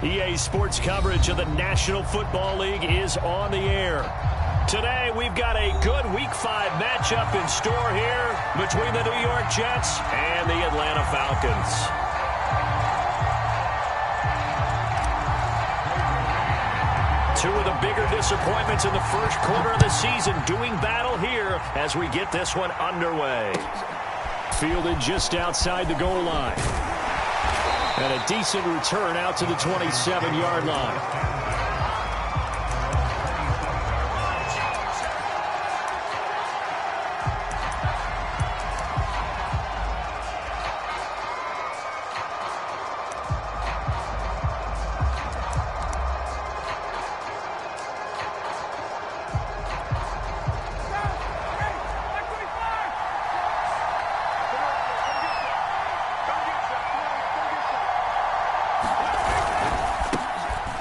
EA Sports coverage of the National Football League is on the air. Today, we've got a good Week 5 matchup in store here between the New York Jets and the Atlanta Falcons. Two of the bigger disappointments in the first quarter of the season doing battle here as we get this one underway. Fielded just outside the goal line. And a decent return out to the 27-yard line.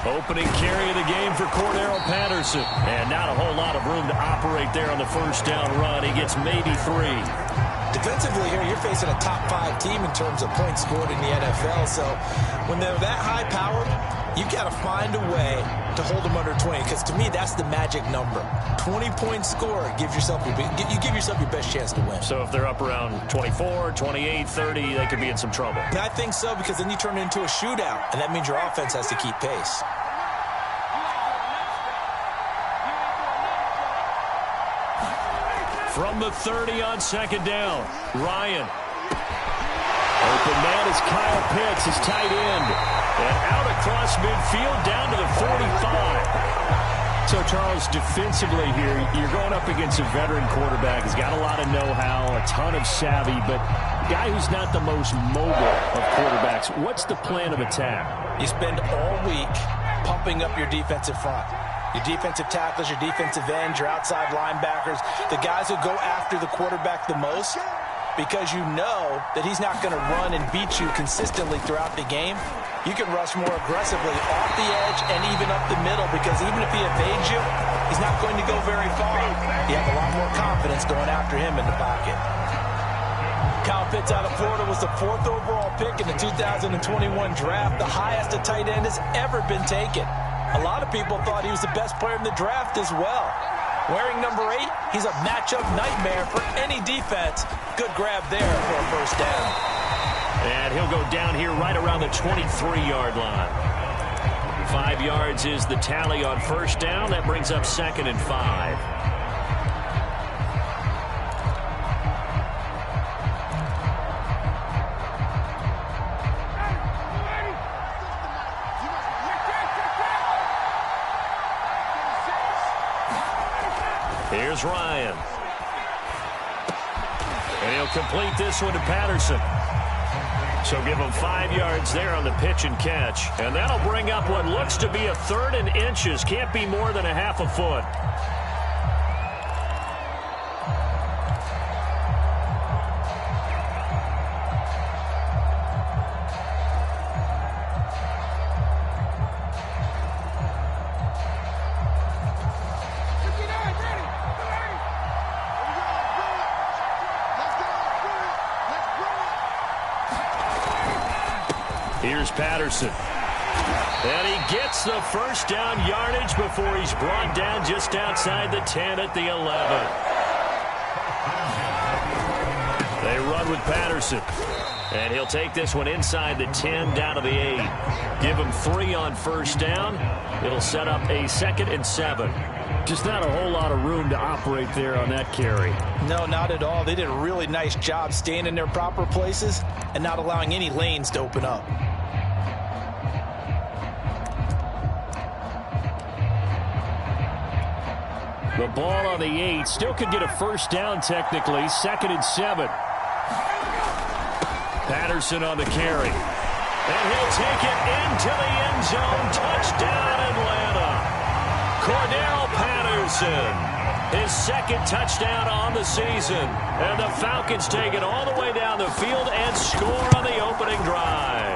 Opening carry of the game for Cordero Patterson. And not a whole lot of room to operate there on the first down run. He gets maybe 3. Defensively here, you're facing a top 5 team in terms of points scored in the NFL. So when they're that high-powered, you got to find a way to hold them under 20. Because to me, that's the magic number. 20-point score gives yourself you give yourself your best chance to win. So if they're up around 24, 28, 30, they could be in some trouble. I think so, because then you turn it into a shootout, and that means your offense has to keep pace. From the 30 on second down, Ryan. Open man is Kyle Pitts, his tight end. And out across midfield down to the 45. So, Charles, defensively here, you're going up against a veteran quarterback. He's got a lot of know-how, a ton of savvy, but a guy who's not the most mobile of quarterbacks. What's the plan of attack? You spend all week pumping up your defensive front. Your defensive tackles, your defensive ends, your outside linebackers, the guys who go after the quarterback the most, because you know that he's not going to run and beat you consistently throughout the game. You can rush more aggressively off the edge and even up the middle, because even if he evades you, he's not going to go very far. You have a lot more confidence going after him in the pocket. Kyle Pitts out of Florida was the 4th overall pick in the 2021 draft, the highest a tight end has ever been taken. A lot of people thought he was the best player in the draft as well. Wearing number 8, he's a matchup nightmare for any defense. Good grab there for a first down. And he'll go down here right around the 23-yard line. 5 yards is the tally on first down. That brings up 2nd and 5. Here's Ryan. And he'll complete this one to Patterson. So give him 5 yards there on the pitch and catch. And that'll bring up what looks to be a 3rd and inches. Can't be more than a half a foot. Here's Patterson. And he gets the first down yardage before he's brought down just outside the 10 at the 11. They run with Patterson. And he'll take this one inside the 10 down to the 8. Give him 3 on first down. It'll set up a 2nd and 7. Just not a whole lot of room to operate there on that carry. No, not at all. They did a really nice job staying in their proper places and not allowing any lanes to open up. The ball on the 8. Still could get a first down technically. 2nd and 7. Patterson on the carry. And he'll take it into the end zone. Touchdown, Atlanta. Cordero Patterson. His 2nd touchdown on the season. And the Falcons take it all the way down the field and score on the opening drive.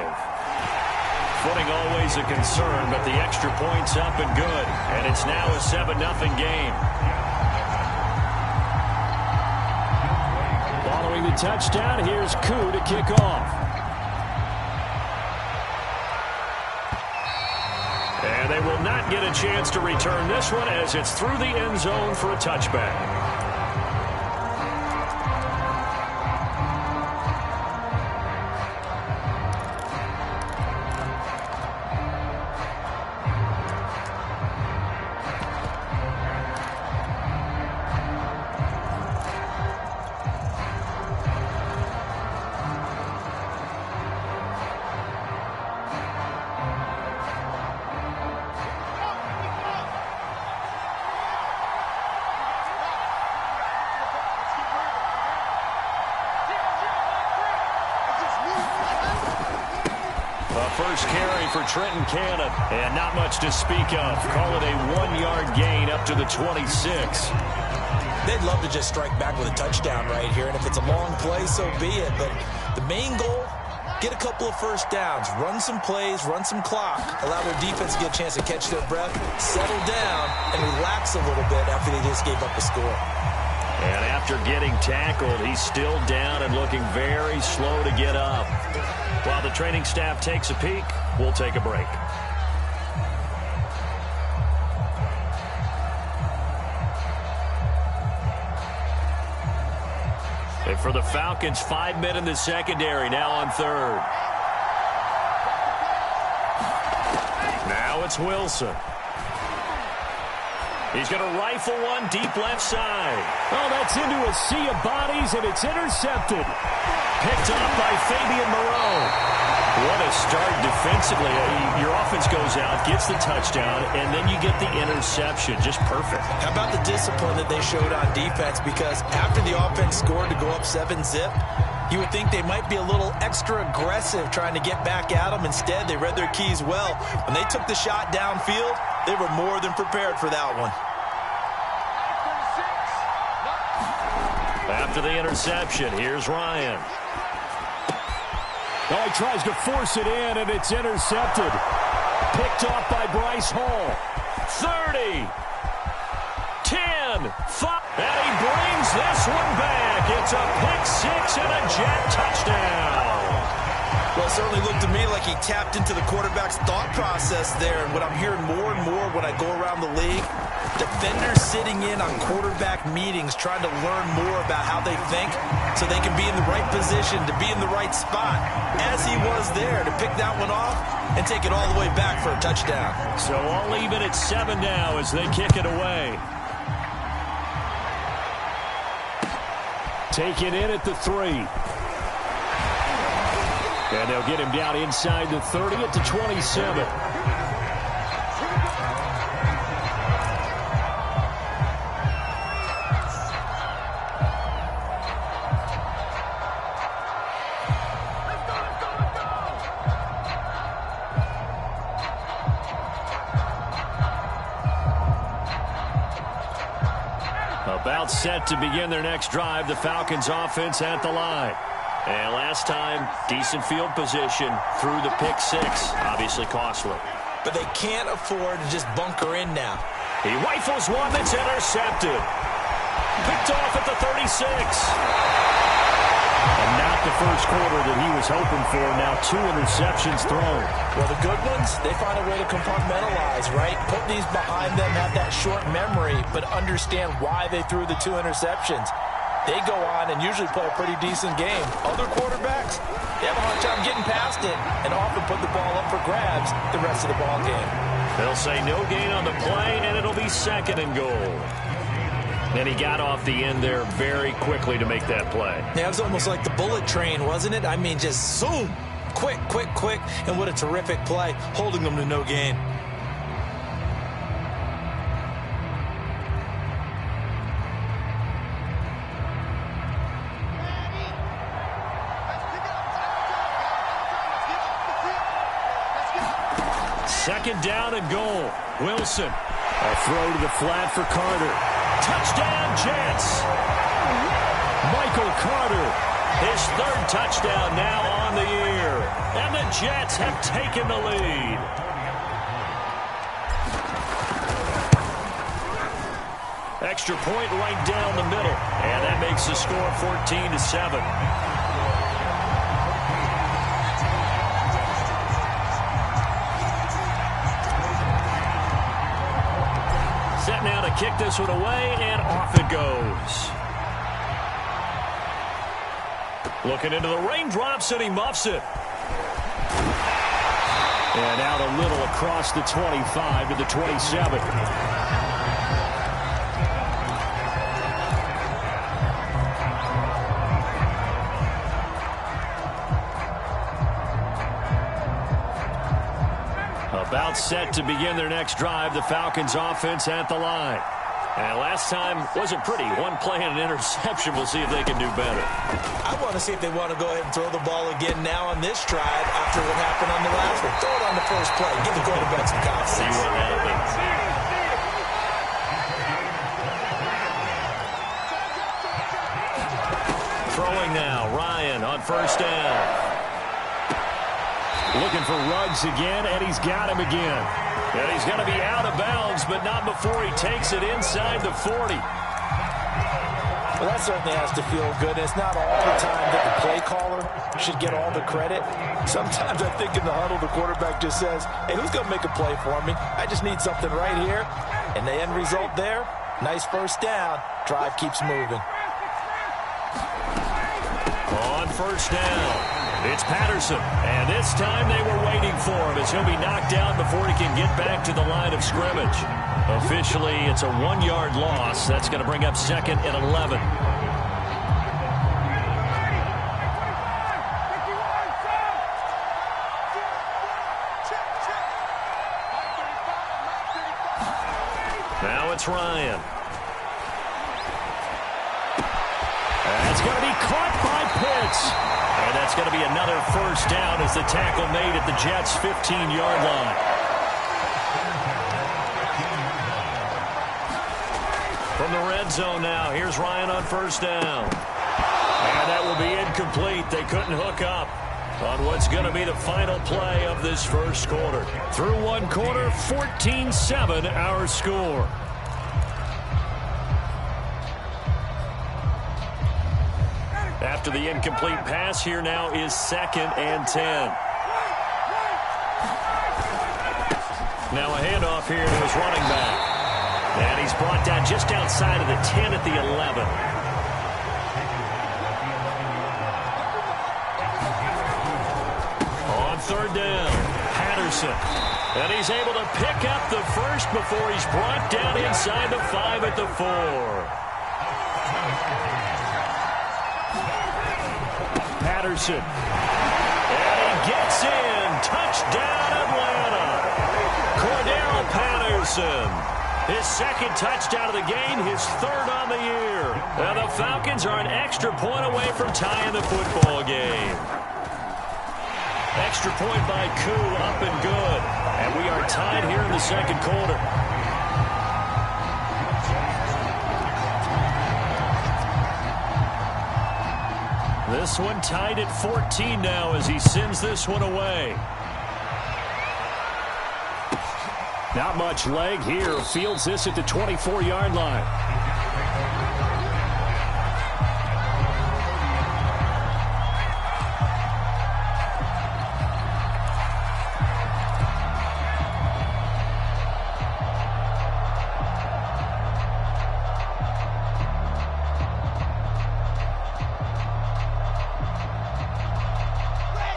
Footing always a concern, but the extra point's up and good. And it's now a 7-0 game. Following the touchdown, here's Koo to kick off. not get a chance to return this one as it's through the end zone for a touchback. First carry for Trenton Cannon, and not much to speak of. Call it a 1-yard gain up to the 26. They'd love to just strike back with a touchdown right here, and if it's a long play, so be it. But the main goal, get a couple of first downs, run some plays, run some clock, allow their defense to get a chance to catch their breath, settle down, and relax a little bit after they just gave up a score. And after getting tackled, he's still down and looking very slow to get up. While the training staff takes a peek, we'll take a break. And for the Falcons, 5 men in the secondary, now on third. Now it's Wilson. He's going to rifle one deep left side. Oh, that's into a sea of bodies, and it's intercepted. Picked up by Fabian Moreau. What a start defensively. Your offense goes out, gets the touchdown, and then you get the interception. Just perfect. How about the discipline that they showed on defense? Because after the offense scored to go up 7-zip, you would think they might be a little extra aggressive trying to get back at them. Instead, they read their keys well. When they took the shot downfield, they were more than prepared for that one. After the interception, here's Ryan. Oh, he tries to force it in, and it's intercepted. Picked off by Bryce Hall. 30, 10, 5, and he brings this one back. It's a pick six and a Jet touchdown. Well, it certainly looked to me like he tapped into the quarterback's thought process there. And what I'm hearing more and more when I go around the league, defenders sitting in on quarterback meetings trying to learn more about how they think so they can be in the right position to be in the right spot, as he was there to pick that one off and take it all the way back for a touchdown. So I'll leave it at 7 now as they kick it away. Taken in at the 3. And they'll get him down inside the 30 at the 27. About set to begin their next drive, the Falcons offense at the line. And last time, decent field position through the pick six. Obviously costly. But they can't afford to just bunker in now. He rifles one that's intercepted. Picked off at the 36. And not the first quarter that he was hoping for. Now 2 interceptions thrown. Well, the good ones, they find a way to compartmentalize, right? Put these behind them, have that short memory, but understand why they threw the 2 interceptions. They go on and usually play a pretty decent game. Other quarterbacks, they have a hard time getting past it and often put the ball up for grabs the rest of the ball game. They'll say no gain on the play, and it'll be 2nd and goal. And he got off the end there very quickly to make that play. Yeah, it was almost like the bullet train, wasn't it? I mean, just zoom, quick, quick, quick, and what a terrific play, holding them to no gain. Second down and goal. Wilson. A throw to the flat for Carter. Touchdown, Jets. Michael Carter. His 3rd touchdown now on the year. And the Jets have taken the lead. Extra point right down the middle. And that makes the score 14-7. kick this one away, and off it goes. Looking into the raindrops, and he muffs it. And out a little across the 25 to the 27. About set to begin their next drive, the Falcons offense at the line. And last time wasn't pretty. One play and an interception. We'll see if they can do better. I want to see if they want to go ahead and throw the ball again now on this drive after what happened on the last one. Throw it on the first play. Give the quarterback some confidence. See what happens. Throwing now, Ryan on first down. Looking for Ruggs again, and he's got him again. And he's going to be out of bounds, but not before he takes it inside the 40. Well, that certainly has to feel good. It's not all the time that the play caller should get all the credit. Sometimes I think in the huddle, the quarterback just says, hey, who's going to make a play for me? I just need something right here. And the end result there, nice first down. Drive keeps moving. On first down, it's Patterson. And this time they were waiting for him as he'll be knocked down before he can get back to the line of scrimmage. Officially, it's a 1-yard loss. That's going to bring up second and 11. Now it's Ryan. That's going to be caught by Pitts. And that's going to be another first down as the tackle made at the Jets' 15-yard line. From the red zone now, here's Ryan on first down. And that will be incomplete. They couldn't hook up on what's going to be the final play of this first quarter. Through one quarter, 14-7 our score. After the incomplete pass, here now is second and 10. Now a handoff here to his running back. And he's brought down just outside of the 10 at the 11. On third down, Patterson. And he's able to pick up the first before he's brought down inside the 5 at the 4. Patterson. And he gets in. Touchdown, Atlanta. Cordero Patterson. His second touchdown of the game, his third on the year. And the Falcons are an extra point away from tying the football game. Extra point by Koo, up and good. And we are tied here in the second quarter. This one tied at 14 now as he sends this one away. Not much leg here. Fields this at the 24-yard line.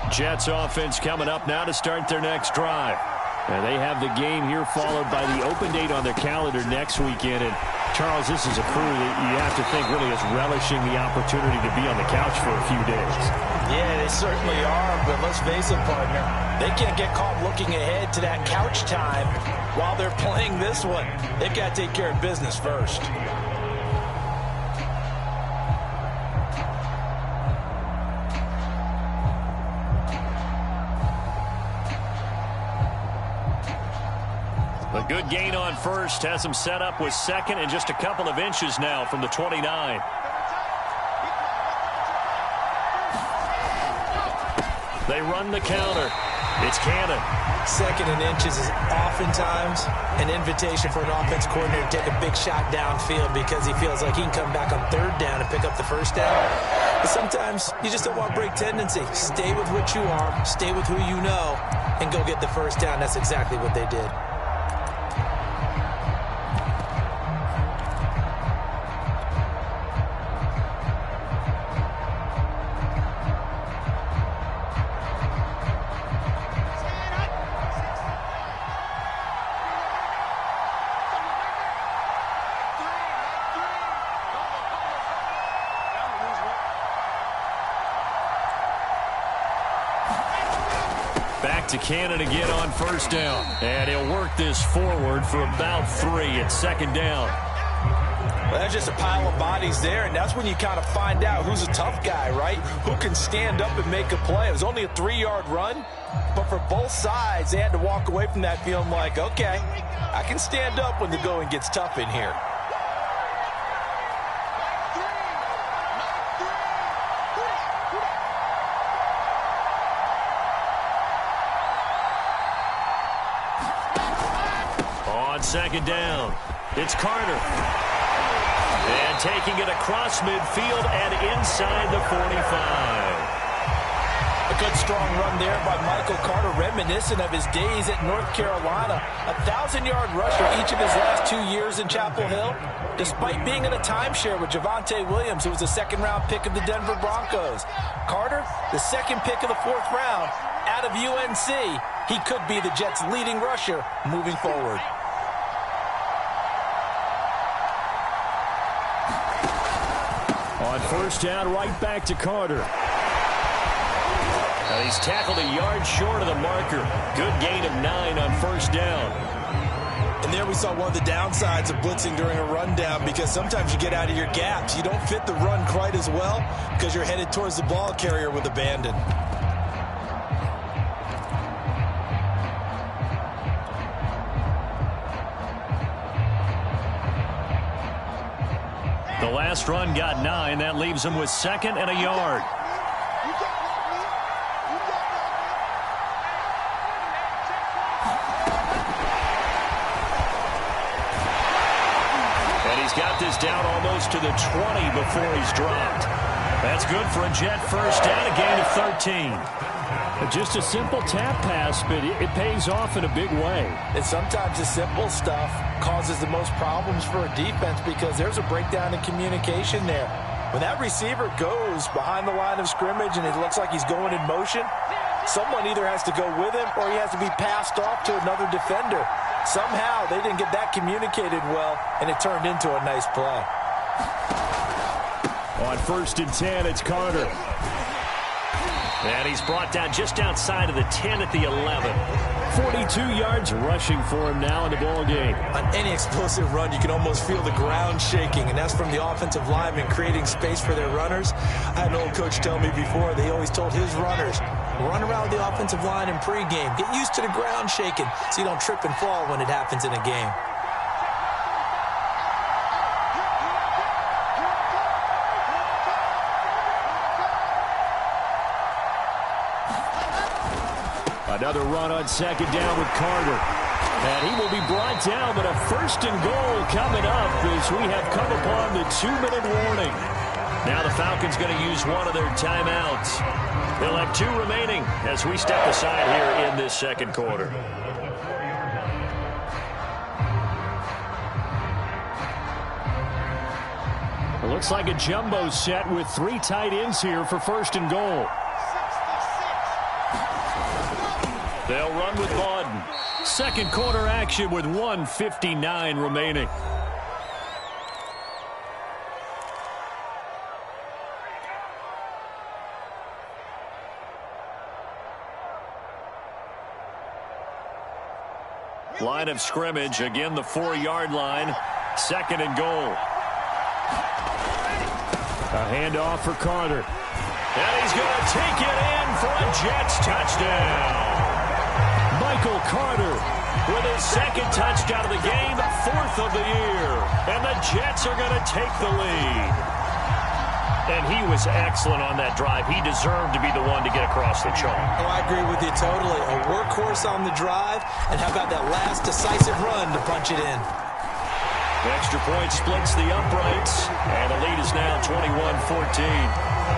Jets offense coming up now to start their next drive. And they have the game here followed by the open date on their calendar next weekend. And, Charles, this is a crew that you have to think really is relishing the opportunity to be on the couch for a few days. Yeah, they certainly are, but let's face it, partner. They can't get caught looking ahead to that couch time while they're playing this one. They've got to take care of business first. A good gain on first has him set up with second and just a couple of inches now from the 29. They run the counter. It's Cannon. Second and inches is oftentimes an invitation for an offense coordinator to take a big shot downfield because he feels like he can come back on third down and pick up the first down. But sometimes you just don't want to break tendency. Stay with what you are, stay with who you know, and go get the first down. That's exactly what they did. back to Cannon again on first down. And he'll work this forward for about 3 at second down. Well, that's just a pile of bodies there, and that's when you kind of find out who's a tough guy, right? Who can stand up and make a play. It was only a 3-yard run, but for both sides, they had to walk away from that feeling like, okay, I can stand up when the going gets tough in here. On second down, it's Carter. And taking it across midfield and inside the 45. A good strong run there by Michael Carter, reminiscent of his days at North Carolina. A 1,000-yard rusher each of his last 2 years in Chapel Hill, despite being in a timeshare with Javonte Williams, who was a second-round pick of the Denver Broncos. Carter, the second pick of the 4th round, out of UNC. He could be the Jets' leading rusher moving forward. On first down, right back to Carter. Now he's tackled a yard short of the marker. Good gain of 9 on first down. And there we saw one of the downsides of blitzing during a rundown, because sometimes you get out of your gaps. You don't fit the run quite as well because you're headed towards the ball carrier with abandon. The last run got 9. That leaves him with 2nd and a yard. And he's got this down almost to the 20 before he's dropped. That's good for a Jet first down, a gain of 13. Just a simple tap pass, but it pays off in a big way. And sometimes the simple stuff causes the most problems for a defense, because there's a breakdown in communication there. When that receiver goes behind the line of scrimmage and it looks like he's going in motion, someone either has to go with him or he has to be passed off to another defender. Somehow they didn't get that communicated well, and it turned into a nice play. On 1st and 10, it's Carter. And he's brought down just outside of the 10 at the 11. 42 yards rushing for him now in the ball game. On any explosive run, you can almost feel the ground shaking, and that's from the offensive linemen creating space for their runners. I had an old coach tell me before, they always told his runners, run around the offensive line in pregame. Get used to the ground shaking so you don't trip and fall when it happens in a game. Another run on second down with Carter. And he will be brought down, but a 1st and goal coming up as we have come upon the 2-minute warning. Now the Falcons going to use one of their timeouts. They'll have 2 remaining as we step aside here in this second quarter. It looks like a jumbo set with 3 tight ends here for 1st and goal. They'll run with Bawden. Second quarter action with 1:59 remaining. Line of scrimmage, again the 4-yard line. 2nd and goal. A handoff for Carter. And he's going to take it in for a Jets touchdown. Michael Carter with his 2nd touchdown of the game, 4th of the year. And the Jets are going to take the lead. And he was excellent on that drive. He deserved to be the one to get across the chalk. Oh, I agree with you totally. A workhorse on the drive, and how about that last decisive run to punch it in? The extra point splits the uprights, and the lead is now 21-14.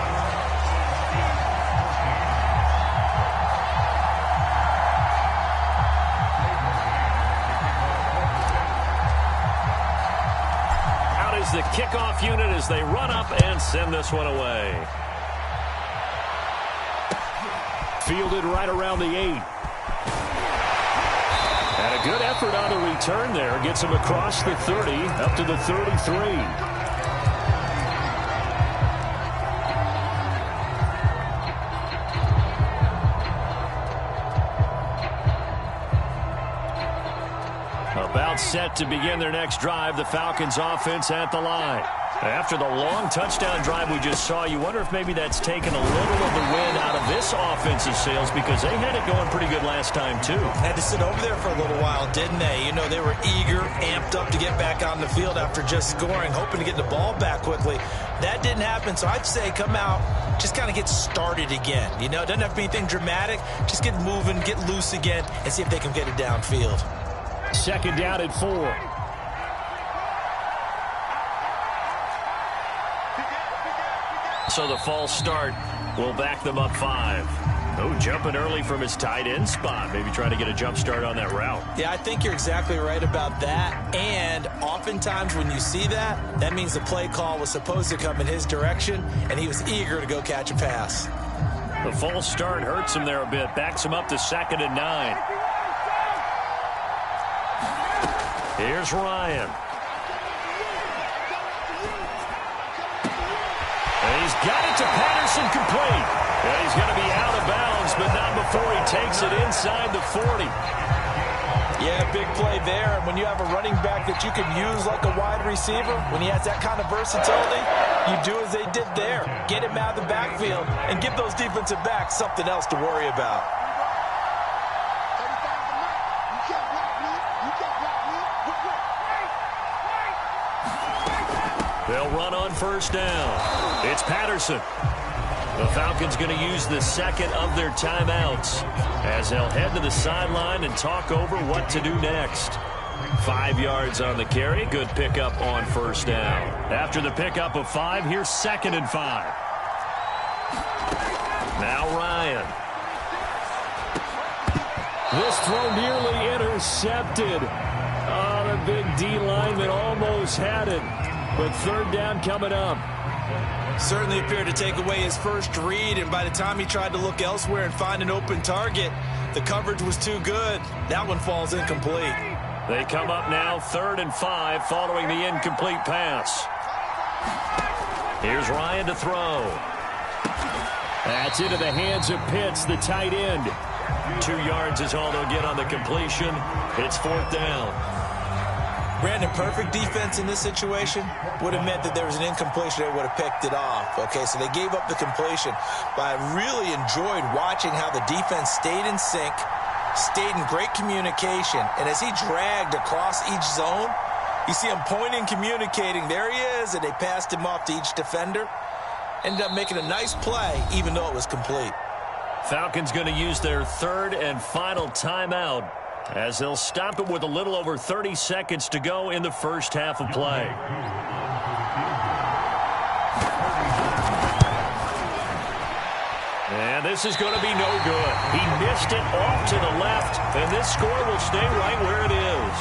The kickoff unit as they run up and send this one away. Fielded right around the 8. And a good effort on the return there. Gets him across the 30 up to the 33. set to begin their next drive. The Falcons offense at the line. After the long touchdown drive we just saw, you wonder if maybe that's taken a little of the wind out of this offensive sails, because they had it going pretty good last time too. Had to sit over there for a little while, didn't they? You know, they were eager, amped up to get back on the field after just scoring, hoping to get the ball back quickly. That didn't happen, so I'd say come out, just kind of get started again. You know, it doesn't have to be anything dramatic. Just get moving, get loose again, and see if they can get it downfield. Second down at 4. So the false start will back them up 5. Oh, jumping early from his tight end spot. Maybe trying to get a jump start on that route. Yeah, I think you're exactly right about that. And oftentimes when you see that, that means the play call was supposed to come in his direction, and he was eager to go catch a pass. The false start hurts him there a bit. Backs him up to 2nd and 9. Here's Ryan. And he's got it to Patterson, complete. And he's going to be out of bounds, but not before he takes it inside the 40. Yeah, big play there. And when you have a running back that you can use like a wide receiver, when he has that kind of versatility, you do as they did there. Get him out of the backfield and give those defensive backs something else to worry about. They'll run on first down. It's Patterson. The Falcons going to use the second of their timeouts as they'll head to the sideline and talk over what to do next. 5 yards on the carry. Good pickup on first down. After the pickup of 5, here's 2nd and 5. Now Ryan. This throw nearly intercepted. Oh, the big D lineman almost had it. But third down coming up. Certainly appeared to take away his first read, and by the time he tried to look elsewhere and find an open target, the coverage was too good. That one falls incomplete. They come up now 3rd and 5 following the incomplete pass. Here's Ryan to throw. That's into the hands of Pitts, the tight end. 2 yards is all they'll get on the completion. It's 4th down. Brandon, perfect defense in this situation would have meant that there was an incompletion. They would have picked it off. Okay, so they gave up the completion. But I really enjoyed watching how the defense stayed in sync, stayed in great communication. And as he dragged across each zone, you see him pointing, communicating. There he is, and they passed him off to each defender. Ended up making a nice play, even though it was complete. Falcons going to use their 3rd and final timeout, as they'll stop it with a little over 30 seconds to go in the first half of play. And this is going to be no good. He missed it off to the left, and this score will stay right where it is.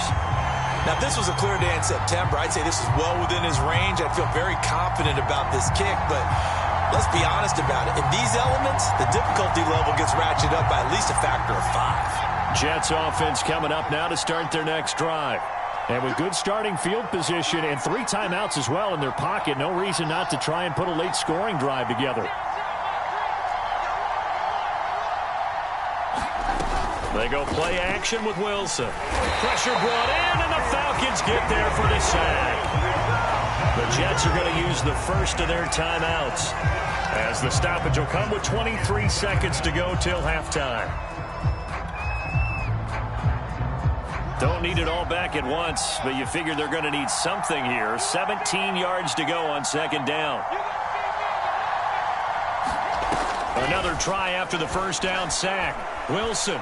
Now, if this was a clear day in September, I'd say this is well within his range. I'd feel very confident about this kick, but let's be honest about it. In these elements, the difficulty level gets ratcheted up by at least a factor of 5. Jets offense coming up now to start their next drive. And with good starting field position and 3 timeouts as well in their pocket, no reason not to try and put a late scoring drive together. They go play action with Wilson. Pressure brought in, and the Falcons get there for the sack. The Jets are going to use the first of their timeouts, as the stoppage will come with 23 seconds to go till halftime. Don't need it all back at once, but you figure they're going to need something here. 17 yards to go on 2nd down. Another try after the first down sack. Wilson.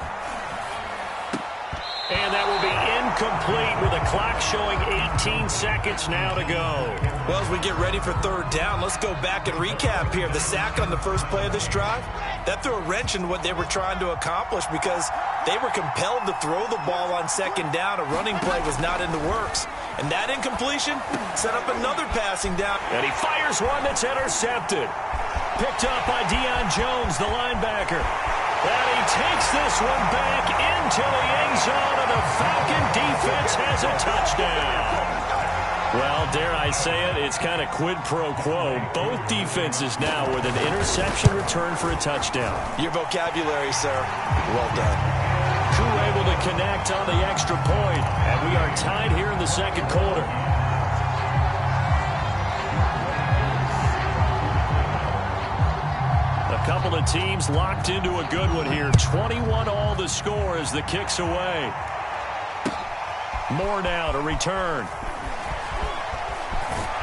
And that will be incomplete with a clock showing 18 seconds now to go. Well, as we get ready for 3rd down, let's go back and recap here. The sack on the first play of this drive, that threw a wrench in what they were trying to accomplish because they were compelled to throw the ball on 2nd down. A running play was not in the works. And that incompletion set up another passing down. And he fires one that's intercepted. Picked up by Deion Jones, the linebacker. And he takes this one back into the end zone, and the Falcon defense has a touchdown. Well, dare I say it, it's kind of quid pro quo. Both defenses now with an interception return for a touchdown. Your vocabulary, sir. Well done. Crew able to connect on the extra point, and we are tied here in the second quarter. A couple of teams locked into a good one here. 21-all the score as the kick's away. Moore now to return.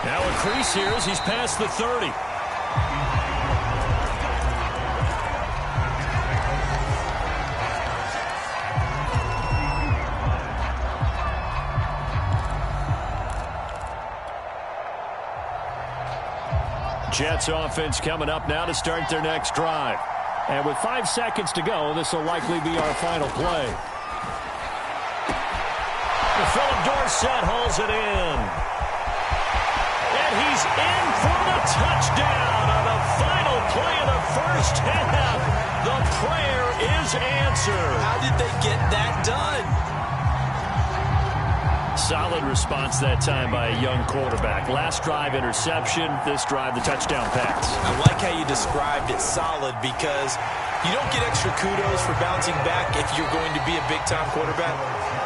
Now a crease here as he's past the 30. Jets offense coming up now to start their next drive. And with 5 seconds to go, this will likely be our final play. Philip Dorsett hauls it in. And he's in for the touchdown on the final play of the first half. The prayer is answered. How did they get that done? Solid response that time by a young quarterback. Last drive, interception. This drive, the touchdown pass. I like how you described it, solid, because you don't get extra kudos for bouncing back if you're going to be a big-time quarterback.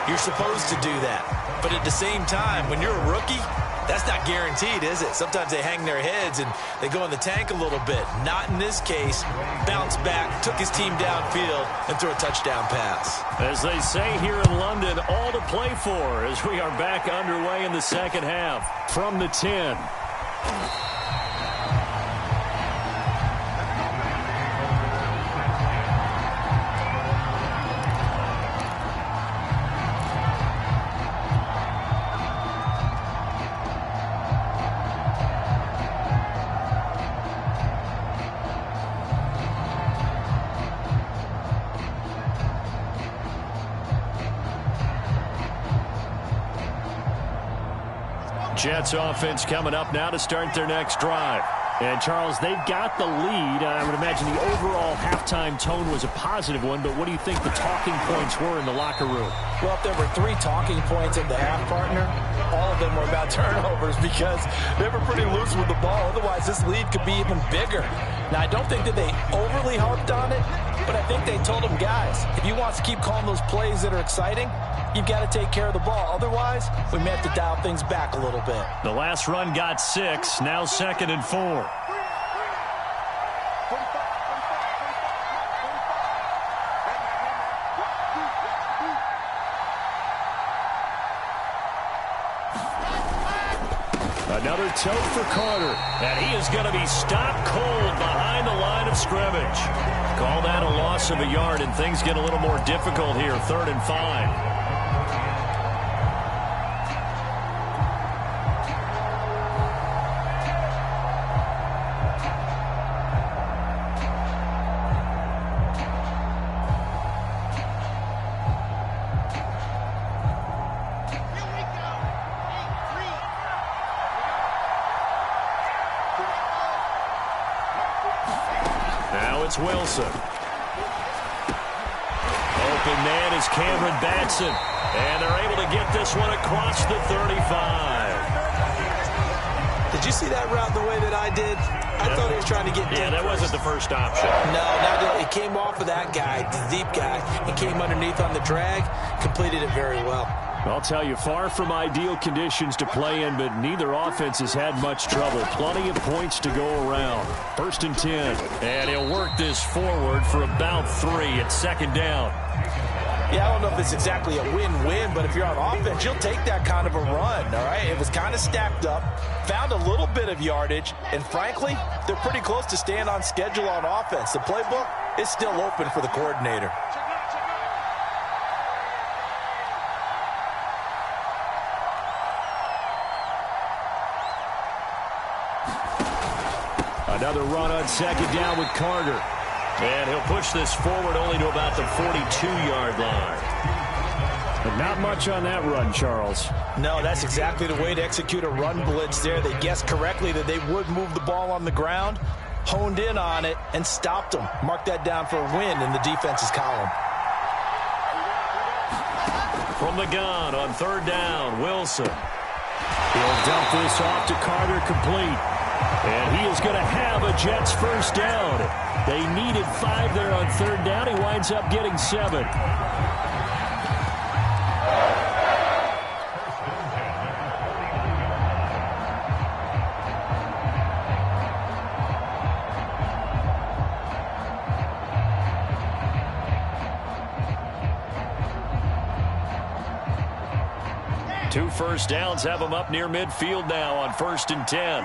You're supposed to do that. But at the same time, when you're a rookie, that's not guaranteed, is it? Sometimes they hang their heads and they go in the tank a little bit. Not in this case. Bounce back, took his team downfield, and threw a touchdown pass. As they say here in London, all to play for as we are back underway in the second half. From the 10. Jets offense coming up now to start their next drive. And, Charles, they've got the lead. I would imagine the overall halftime tone was a positive one, but what do you think the talking points were in the locker room? Well, if there were 3 talking points at the half, partner, all of them were about turnovers because they were pretty loose with the ball. Otherwise, this lead could be even bigger. Now, I don't think that they overly harped on it, but I think they told them, guys, if you want to keep calling those plays that are exciting, you've got to take care of the ball. Otherwise, we may have to dial things back a little bit. The last run got 6, now 2nd and 4. Another toe for Carter, and he is going to be stopped cold behind the line of scrimmage. Call that a loss of a yard, and things get a little more difficult here, 3rd and 5. It's Wilson. Open man is Cameron Batson. And they're able to get this one across the 35. Did you see that route the way that I did? I thought he was trying to get deep. Yeah, that wasn't the first option. No, it came off of that guy, the deep guy, and came underneath on the drag, completed it very well. I'll tell you, far from ideal conditions to play in, but neither offense has had much trouble. Plenty of points to go around. 1st and 10. And he'll work this forward for about 3. It's 2nd down. Yeah, I don't know if it's exactly a win-win, but if you're on offense, you'll take that kind of a run, all right? It was kind of stacked up, found a little bit of yardage, and frankly, they're pretty close to staying on schedule on offense. The playbook is still open for the coordinator. Another run on 2nd down with Carter. And he'll push this forward only to about the 42-yard line. But not much on that run, Charles. No, that's exactly the way to execute a run blitz there. They guessed correctly that they would move the ball on the ground, honed in on it, and stopped them. Mark that down for a win in the defense's column. From the gun on 3rd down, Wilson. He'll dump this off to Carter, complete. And he is going to have a Jets first down. They needed 5 there on 3rd down. He winds up getting 7. 2 first downs have them up near midfield now on 1st and 10.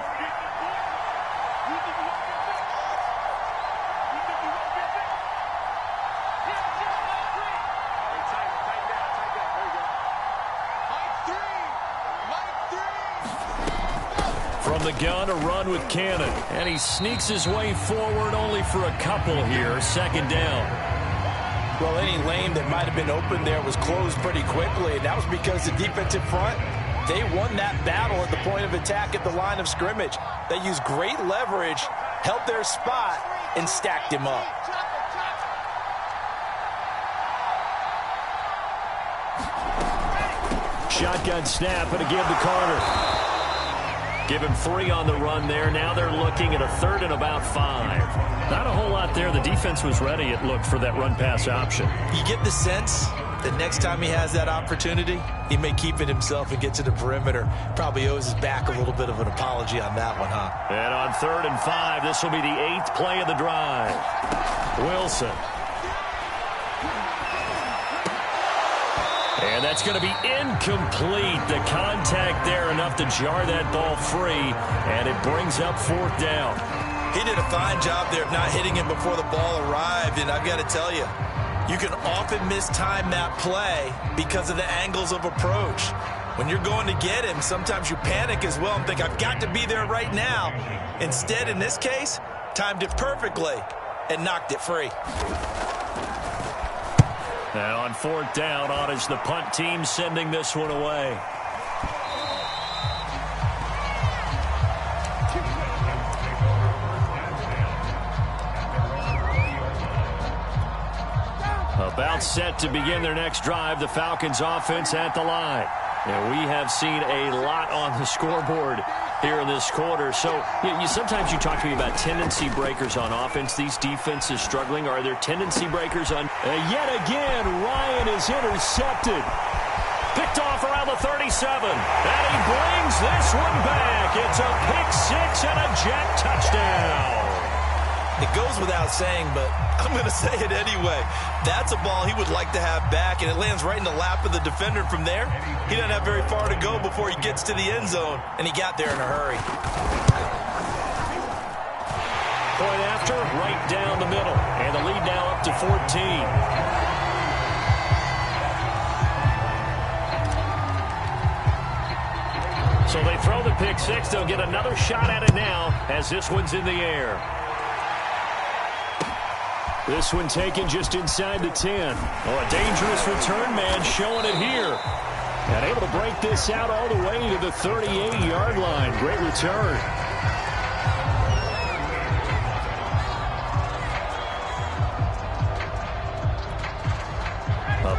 From the gun, a run with Cannon. And he sneaks his way forward only for a couple here. 2nd down. Well, any lane that might have been open there was closed pretty quickly, and that was because the defensive front, they won that battle at the point of attack at the line of scrimmage. They used great leverage, held their spot, and stacked him up. Shotgun snap, and a give to Carter. Give him 3 on the run there. Now they're looking at a 3rd and about 5. Not a whole lot there. The defense was ready, it looked, for that run-pass option. You get the sense that next time he has that opportunity, he may keep it himself and get to the perimeter. Probably owes his back a little bit of an apology on that one, huh? And on 3rd and 5, this will be the 8th play of the drive. Wilson. And that's going to be incomplete. The contact there enough to jar that ball free, and it brings up 4th down. He did a fine job there of not hitting him before the ball arrived, and I've got to tell you, you can often mistime that play because of the angles of approach. When you're going to get him, sometimes you panic as well and think, I've got to be there right now. Instead, in this case, timed it perfectly and knocked it free. And on 4th down, on is the punt team sending this one away. About set to begin their next drive, the Falcons offense at the line. And we have seen a lot on the scoreboard here in this quarter. So sometimes you talk to me about tendency breakers on offense. These defenses struggling. Are there tendency breakers on? Yet again, Ryan is intercepted. Picked off around the 37. And he brings this one back. It's a pick 6 and a Jet touchdown. It goes without saying, but I'm going to say it anyway. That's a ball he would like to have back, and it lands right in the lap of the defender. From there, he doesn't have very far to go before he gets to the end zone, and he got there in a hurry. Point after, right down the middle, and the lead now up to 14. So they throw the pick 6. They'll get another shot at it now as this one's in the air. This one taken just inside the 10. Oh, a dangerous return man showing it here. And able to break this out all the way to the 38-yard line. Great return.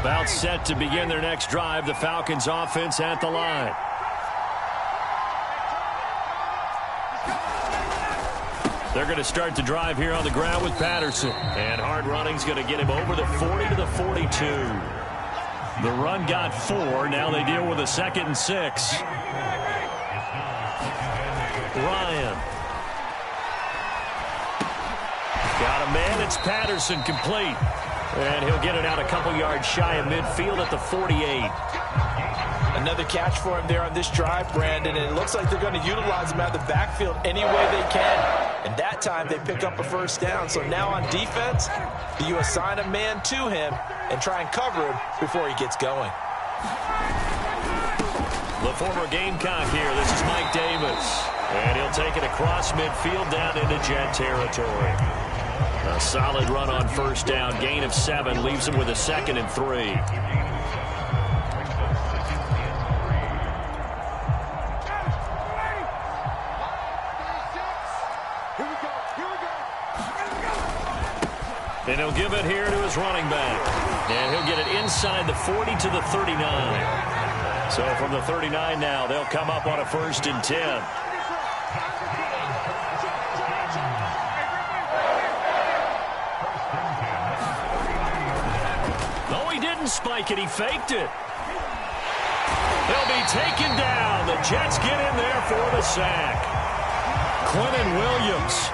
About set to begin their next drive. The Falcons offense at the line. They're going to start the drive here on the ground with Patterson. And hard running's going to get him over the 40 to the 42. The run got 4. Now they deal with a 2nd and 6. Ryan. Got a man. It's Patterson complete. And he'll get it out a couple yards shy of midfield at the 48. Another catch for him there on this drive, Brandon, and it looks like they're going to utilize him out of the backfield any way they can. And that time they pick up a 1st down. So now on defense, you assign a man to him and try and cover him before he gets going. The former Gamecock here. This is Mike Davis. And he'll take it across midfield down into Jet territory. A solid run on 1st down. Gain of 7 leaves him with a 2nd and 3. And he'll give it here to his running back. And he'll get it inside the 40 to the 39. So from the 39 now, they'll come up on a 1st and 10. No, he didn't spike it. He faked it. They'll be taken down. The Jets get in there for the sack. Clinton Williams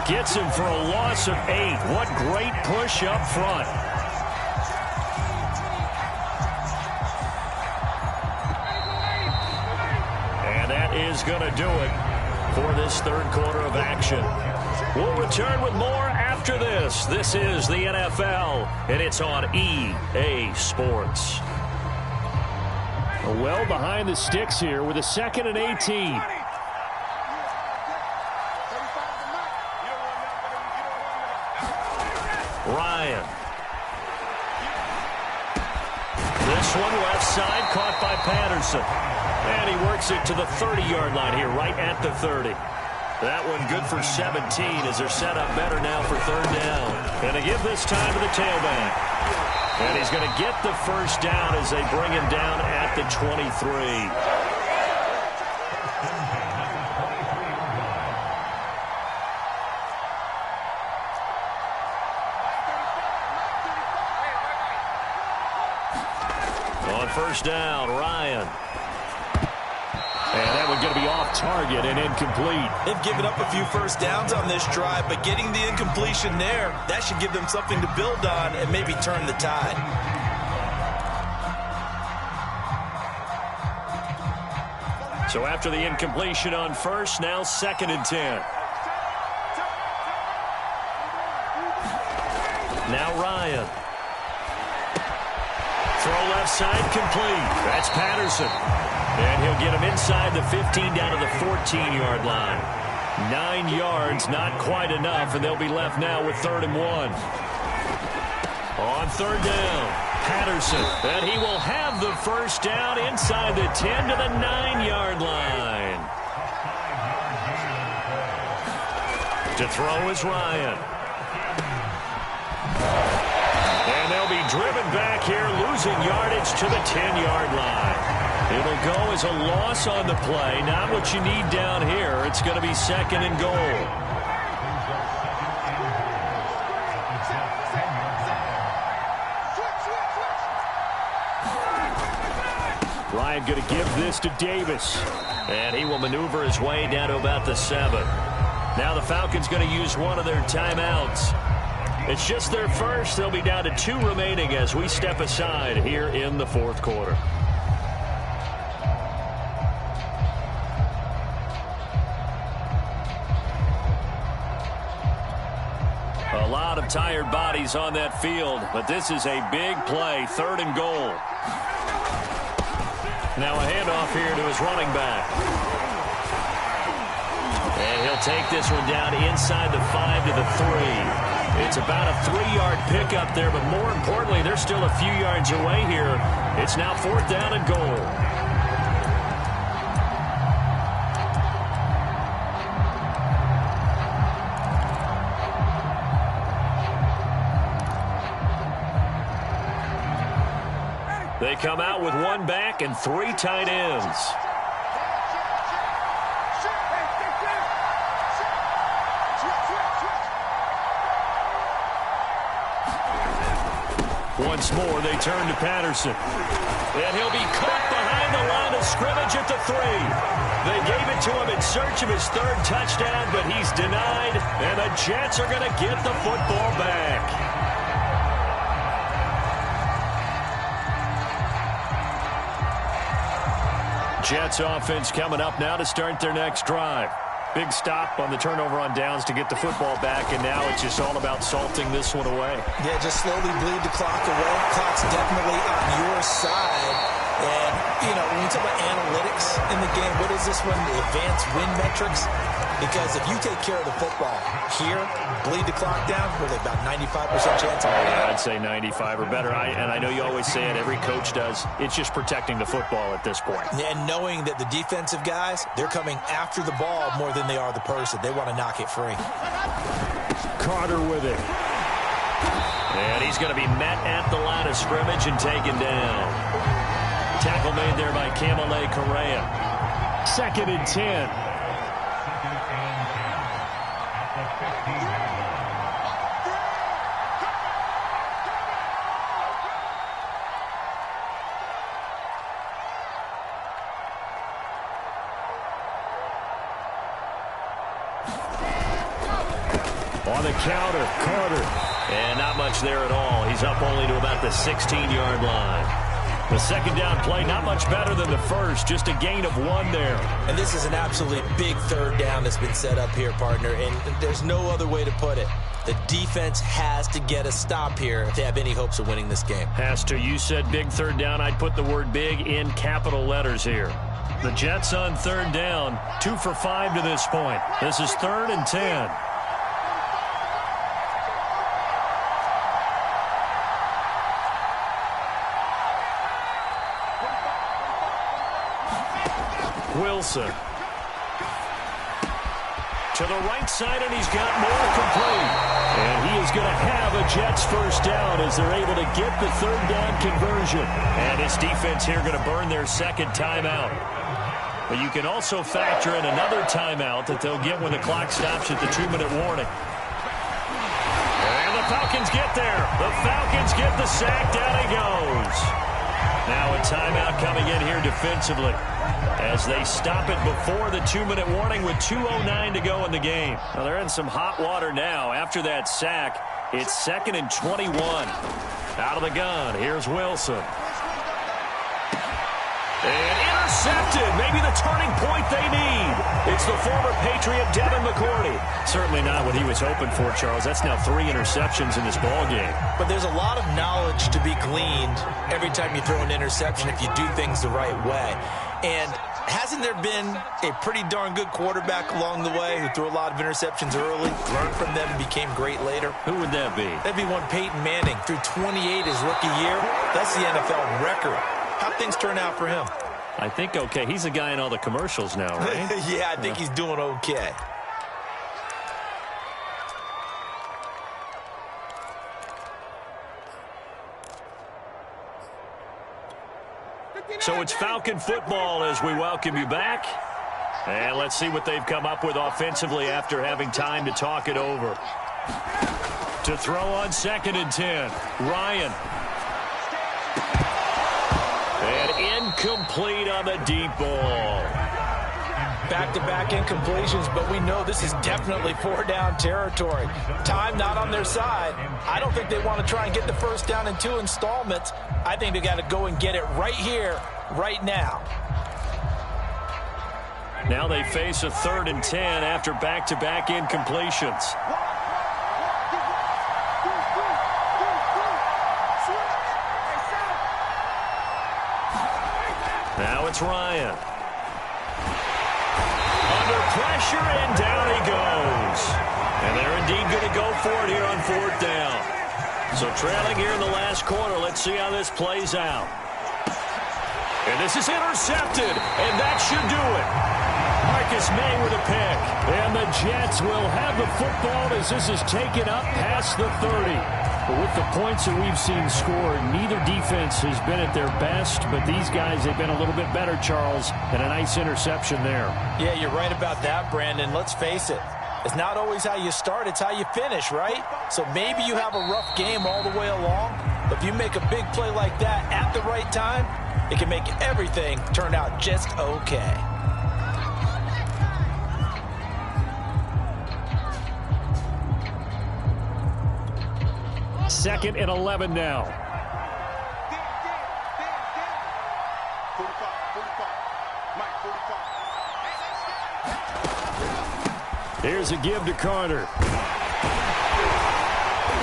gets him for a loss of 8. What great push up front. going to do it for this third quarter of action. We'll return with more after this. This is the NFL, and it's on EA Sports. Well behind the sticks here with a 2nd and 18. Ryan. This one left side, caught by Patterson. And he works it to the 30-yard line here, right at the 30. That one good for 17 as they're set up better now for third down. And they give this time to the tailback. And he's going to get the first down as they bring him down at the 23. First down, Ryan. And that one's going to be off target and incomplete. They've given up a few first downs on this drive, but getting the incompletion there, that should give them something to build on and maybe turn the tide. So after the incompletion on first, now 2nd and 10. Now Ryan. Throw left side complete. That's Patterson. And he'll get him inside the 15 down to the 14-yard line. 9 yards, not quite enough, and they'll be left now with 3rd and 1. On third down, Patterson. And he will have the first down inside the 10 to the 9-yard line. To throw is Ryan. And they'll be driven back here, losing yardage to the 10-yard line. It'll go as a loss on the play. Not what you need down here. It's going to be 2nd and goal. Ryan going to give this to Davis. And he will maneuver his way down to about the 7. Now the Falcons going to use one of their timeouts. It's just their first. They'll be down to 2 remaining as we step aside here in the fourth quarter. A lot of tired bodies on that field, but this is a big play, 3rd and goal. Now a handoff here to his running back. And he'll take this one down inside the 5 to the 3. It's about a 3-yard pickup there, but more importantly, they're still a few yards away here. It's now 4th down and goal. They come out with 1 back and 3 tight ends. Once more, they turn to Patterson. And he'll be caught behind the line of scrimmage at the 3. They gave it to him in search of his 3rd touchdown, but he's denied, and the Jets are going to get the football back. Jets offense coming up now to start their next drive. Big stop on the turnover on downs to get the football back, and now it's just all about salting this one away. Yeah, just slowly bleed the clock away. Clock's definitely on your side. And, you know, when you talk about analytics in the game, what is this one? The advanced win metrics? Because if you take care of the football here, bleed the clock down, we're at about 95% chance of winning. Yeah, I'd say 95 or better. And I know you always say it, every coach does. It's just protecting the football at this point. And knowing that the defensive guys, they're coming after the ball more than they are the person. They want to knock it free. Carter with it. And he's going to be met at the line of scrimmage and taken down. Tackle made there by Kamale Correa. 2nd and 10. On the counter, Carter. And not much there at all. He's up only to about the 16-yard line. The second down play, not much better than the first, just a gain of 1 there. And this is an absolutely big third down that's been set up here, partner, and there's no other way to put it. The defense has to get a stop here if they have any hopes of winning this game. Has to. You said big third down. I'd put the word big in capital letters here. The Jets on third down, 2 for 5 to this point. This is 3rd and 10. Wilson. To the right side, and he's got more complete. And he is going to have a Jets first down as they're able to get the third down conversion. And his defense here going to burn their second timeout. But you can also factor in another timeout that they'll get when the clock stops at the 2-minute warning. And the Falcons get there. The Falcons get the sack. Down he goes. Now a timeout coming in here defensively as they stop it before the 2-minute warning with 2:09 to go in the game. Now they're in some hot water now. After that sack, it's 2nd and 21. Out of the gun, here's Wilson. And intercepted. Maybe the turning point they need. It's the former Patriot Devin McCourty. Certainly not what he was hoping for, Charles. That's now 3 interceptions in this ball game. But there's a lot of knowledge to be gleaned every time you throw an interception if you do things the right way. And hasn't there been a pretty darn good quarterback along the way who threw a lot of interceptions early, learned from them, and became great later? Who would that be? That'd be one Peyton Manning. Threw 28 his rookie year. That's the NFL record. How'd things turn out for him? I think okay. He's a guy in all the commercials now, right? Yeah, I think he's doing okay. So it's Falcon football as we welcome you back. And let's see what they've come up with offensively after having time to talk it over. To throw on 2nd and 10, Ryan. And incomplete on the deep ball. Back-to-back incompletions, but we know this is definitely 4-down territory. Time not on their side. I don't think they want to try and get the first down in 2 installments. I think they got to go and get it right here, right now. Now they face a 3rd and 10 after back-to-back incompletions. Now it's Ryan. Under pressure, and down he goes. And they're indeed going to go for it here on 4th down. So trailing here in the last quarter, let's see how this plays out. And this is intercepted, and that should do it. Marcus May with a pick. And the Jets will have the football as this is taken up past the 30. But with the points that we've seen scored, neither defense has been at their best, but these guys have been a little bit better, Charles, and a nice interception there. Yeah, you're right about that, Brandon. Let's face it. It's not always how you start, it's how you finish, right? So maybe you have a rough game all the way along, but if you make a big play like that at the right time, it can make everything turn out just okay. Second and 11 now. Here's a give to Carter.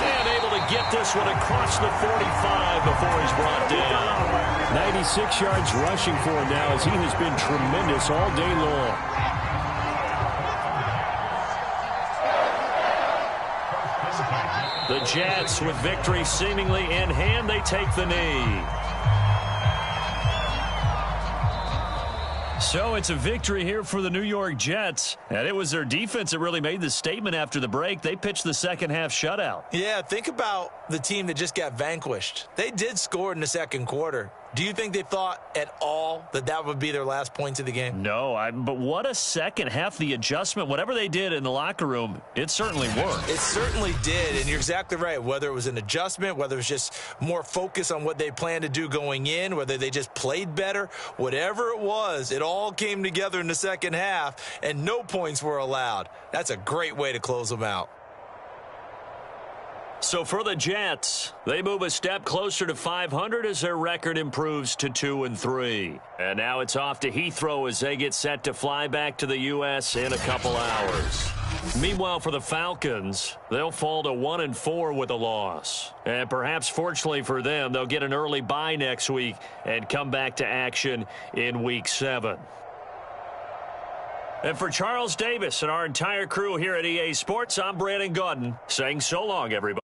And able to get this one across the 45 before he's brought down. 96 yards rushing for him now as he has been tremendous all day long. The Jets with victory seemingly in hand, they take the knee. So it's a victory here for the New York Jets. And it was their defense that really made the statement after the break. They pitched the second half shutout. Yeah, think about the team that just got vanquished. They did score in the second quarter. Do you think they thought at all that that would be their last points of the game? No, but what a second half. The adjustment, whatever they did in the locker room, it certainly worked. It certainly did, and you're exactly right. Whether it was an adjustment, whether it was just more focus on what they planned to do going in, whether they just played better, whatever it was, it all came together in the second half, and no points were allowed. That's a great way to close them out. So for the Jets, they move a step closer to 500 as their record improves to 2-3. And now it's off to Heathrow as they get set to fly back to the U.S. in a couple hours. Meanwhile, for the Falcons, they'll fall to 1-4 with a loss. And perhaps fortunately for them, they'll get an early bye next week and come back to action in Week 7. And for Charles Davis and our entire crew here at EA Sports, I'm Brandon Gaudin saying so long, everybody.